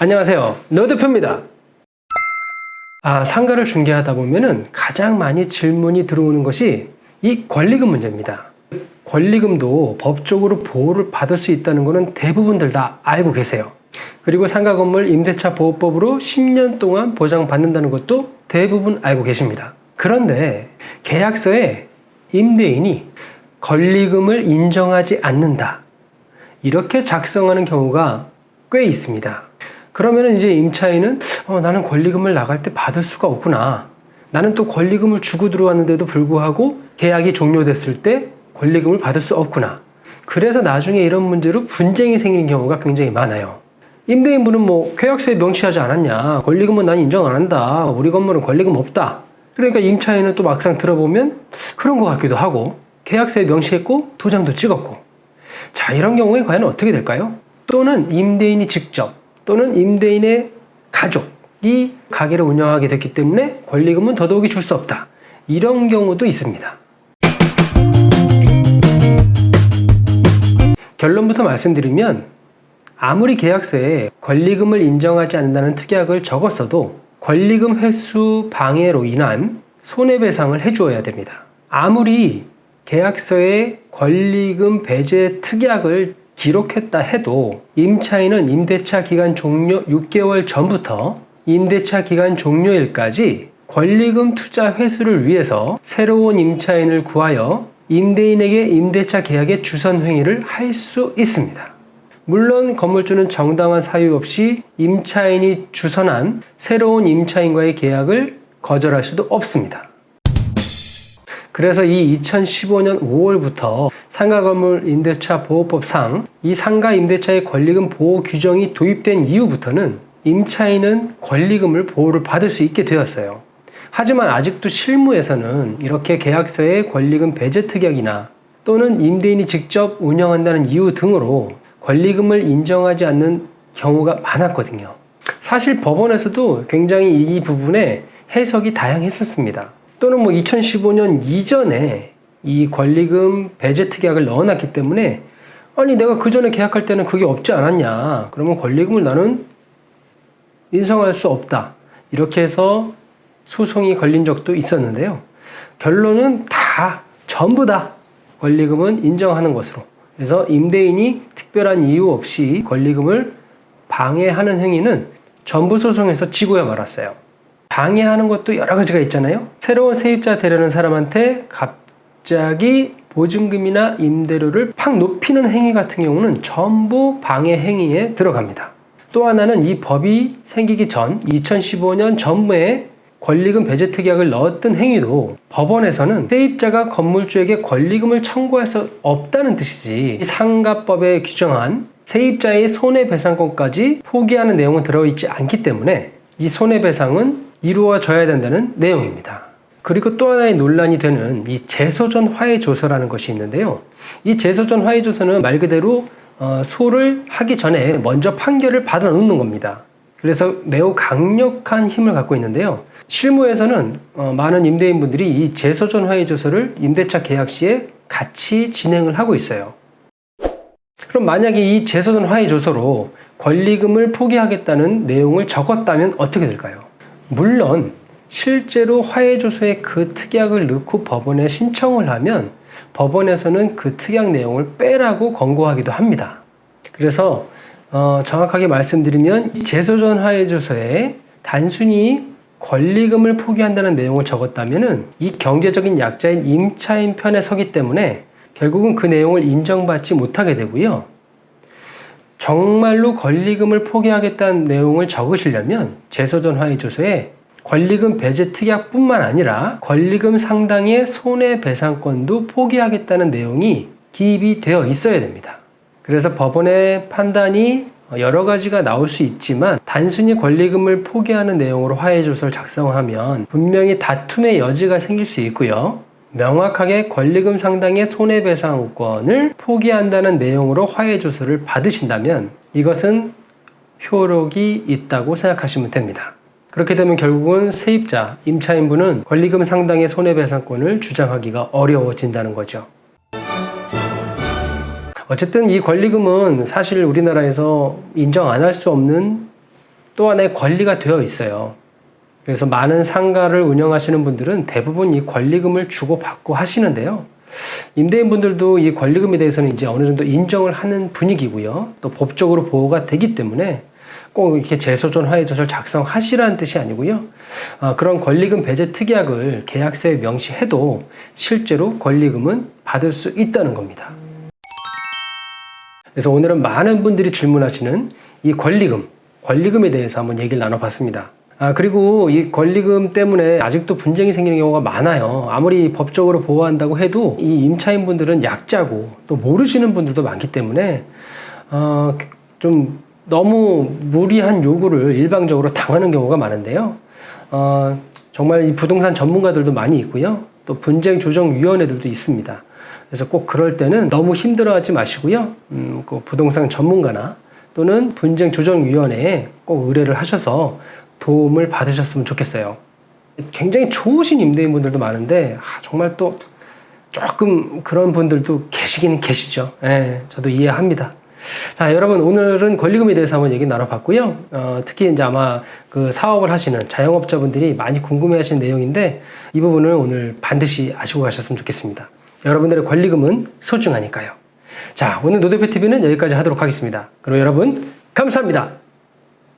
안녕하세요, 노 대표입니다. 상가를 중개하다 보면은 가장 많이 질문이 들어오는 것이 이 권리금 문제입니다. 권리금도 법적으로 보호를 받을 수 있다는 것은 대부분들 다 알고 계세요. 그리고 상가 건물 임대차 보호법으로 10년 동안 보장받는다는 것도 대부분 알고 계십니다. 그런데 계약서에 임대인이 권리금을 인정하지 않는다, 이렇게 작성하는 경우가 꽤 있습니다. 그러면 이제 임차인은 나는 권리금을 나갈 때 받을 수가 없구나. 나는 또 권리금을 주고 들어왔는데도 불구하고 계약이 종료됐을 때 권리금을 받을 수 없구나. 그래서 나중에 이런 문제로 분쟁이 생기는 경우가 굉장히 많아요. 임대인분은 계약서에 명시하지 않았냐, 권리금은 난 인정 안 한다, 우리 건물은 권리금 없다. 그러니까 임차인은 또 막상 들어보면 그런 것 같기도 하고, 계약서에 명시했고 도장도 찍었고. 자, 이런 경우에 과연 어떻게 될까요? 또는 임대인이 직접 또는 임대인의 가족이 가게를 운영하게 됐기 때문에 권리금은 더더욱이 줄 수 없다, 이런 경우도 있습니다. 결론부터 말씀드리면, 아무리 계약서에 권리금을 인정하지 않는다는 특약을 적었어도 권리금 회수 방해로 인한 손해배상을 해주어야 됩니다. 아무리 계약서에 권리금 배제 특약을 기록했다 해도 임차인은 임대차 기간 종료 6개월 전부터 임대차 기간 종료일까지 권리금 투자 회수를 위해서 새로운 임차인을 구하여 임대인에게 임대차 계약의 주선 행위를 할 수 있습니다. 물론 건물주는 정당한 사유 없이 임차인이 주선한 새로운 임차인과의 계약을 거절할 수도 없습니다. 그래서 이 2015년 5월부터 상가건물 임대차 보호법상 이 상가 임대차의 권리금 보호 규정이 도입된 이후부터는 임차인은 권리금을 보호를 받을 수 있게 되었어요. 하지만 아직도 실무에서는 이렇게 계약서에 권리금 배제 특약이나 또는 임대인이 직접 운영한다는 이유 등으로 권리금을 인정하지 않는 경우가 많았거든요. 사실 법원에서도 굉장히 이 부분에 해석이 다양했었습니다. 또는 2015년 이전에 이 권리금 배제 특약을 넣어놨기 때문에 내가 그 전에 계약할 때는 그게 없지 않았냐, 그러면 권리금을 나는 인정할 수 없다, 이렇게 해서 소송이 걸린 적도 있었는데요. 결론은 전부 다 권리금은 인정하는 것으로, 그래서 임대인이 특별한 이유 없이 권리금을 방해하는 행위는 전부 소송에서 지고야 말았어요. 방해하는 것도 여러 가지가 있잖아요. 새로운 세입자 되려는 사람한테 갑자기 보증금이나 임대료를 팍 높이는 행위 같은 경우는 전부 방해 행위에 들어갑니다. 또 하나는 이 법이 생기기 전 2015년 전후에 권리금 배제 특약을 넣었던 행위도 법원에서는 세입자가 건물주에게 권리금을 청구할 수 없다는 뜻이지, 이 상가법에 규정한 세입자의 손해배상권까지 포기하는 내용은 들어있지 않기 때문에 이 손해배상은 이루어져야 된다는 내용입니다. 그리고 또 하나의 논란이 되는 이 재소전 화해조서라는 것이 있는데요. 이 재소전 화해조서는 말 그대로 소를 하기 전에 먼저 판결을 받아 놓는 겁니다. 그래서 매우 강력한 힘을 갖고 있는데요. 실무에서는 많은 임대인분들이 이 재소전 화해조서를 임대차 계약 시에 같이 진행을 하고 있어요. 그럼 만약에 이 재소전 화해조서로 권리금을 포기하겠다는 내용을 적었다면 어떻게 될까요? 물론 실제로 화해조서에 그 특약을 넣고 법원에 신청을 하면 법원에서는 그 특약 내용을 빼라고 권고하기도 합니다. 그래서 정확하게 말씀드리면 이 재소전 화해조서에 단순히 권리금을 포기한다는 내용을 적었다면 이 경제적인 약자인 임차인 편에 서기 때문에 결국은 그 내용을 인정받지 못하게 되고요. 정말로 권리금을 포기하겠다는 내용을 적으시려면 재소전 화해조서에 권리금 배제 특약뿐만 아니라 권리금 상당의 손해배상권도 포기하겠다는 내용이 기입이 되어 있어야 됩니다. 그래서 법원의 판단이 여러 가지가 나올 수 있지만 단순히 권리금을 포기하는 내용으로 화해조서를 작성하면 분명히 다툼의 여지가 생길 수 있고요. 명확하게 권리금 상당의 손해배상권을 포기한다는 내용으로 화해조서를 받으신다면 이것은 효력이 있다고 생각하시면 됩니다. 그렇게 되면 결국은 세입자, 임차인분은 권리금 상당의 손해배상권을 주장하기가 어려워진다는 거죠. 어쨌든 이 권리금은 사실 우리나라에서 인정 안 할 수 없는 또 하나의 권리가 되어 있어요. 그래서 많은 상가를 운영하시는 분들은 대부분 이 권리금을 주고받고 하시는데요. 임대인분들도 이 권리금에 대해서는 이제 어느 정도 인정을 하는 분위기고요. 또 법적으로 보호가 되기 때문에 꼭 이렇게 재소전 화해조서를 작성하시라는 뜻이 아니고요. 그런 권리금 배제 특약을 계약서에 명시해도 실제로 권리금은 받을 수 있다는 겁니다. 그래서 오늘은 많은 분들이 질문하시는 이 권리금에 대해서 한번 얘기를 나눠봤습니다. 그리고 이 권리금 때문에 아직도 분쟁이 생기는 경우가 많아요. 아무리 법적으로 보호한다고 해도 이 임차인분들은 약자고 또 모르시는 분들도 많기 때문에 좀 너무 무리한 요구를 일방적으로 당하는 경우가 많은데요. 정말 이 부동산 전문가들도 많이 있고요. 또 분쟁조정위원회들도 있습니다. 그래서 꼭 그럴 때는 너무 힘들어하지 마시고요. 그 부동산 전문가나 또는 분쟁조정위원회에 꼭 의뢰를 하셔서 도움을 받으셨으면 좋겠어요. 굉장히 좋으신 임대인분들도 많은데 정말 또 조금 그런 분들도 계시긴 계시죠. 저도 이해합니다. 자, 여러분 오늘은 권리금에 대해서 한번 얘기 나눠봤고요. 특히 이제 아마 그 사업을 하시는 자영업자분들이 많이 궁금해하시는 내용인데 이 부분을 오늘 반드시 아시고 가셨으면 좋겠습니다. 여러분들의 권리금은 소중하니까요. 자, 오늘 노대표TV는 여기까지 하도록 하겠습니다. 그럼 여러분 감사합니다.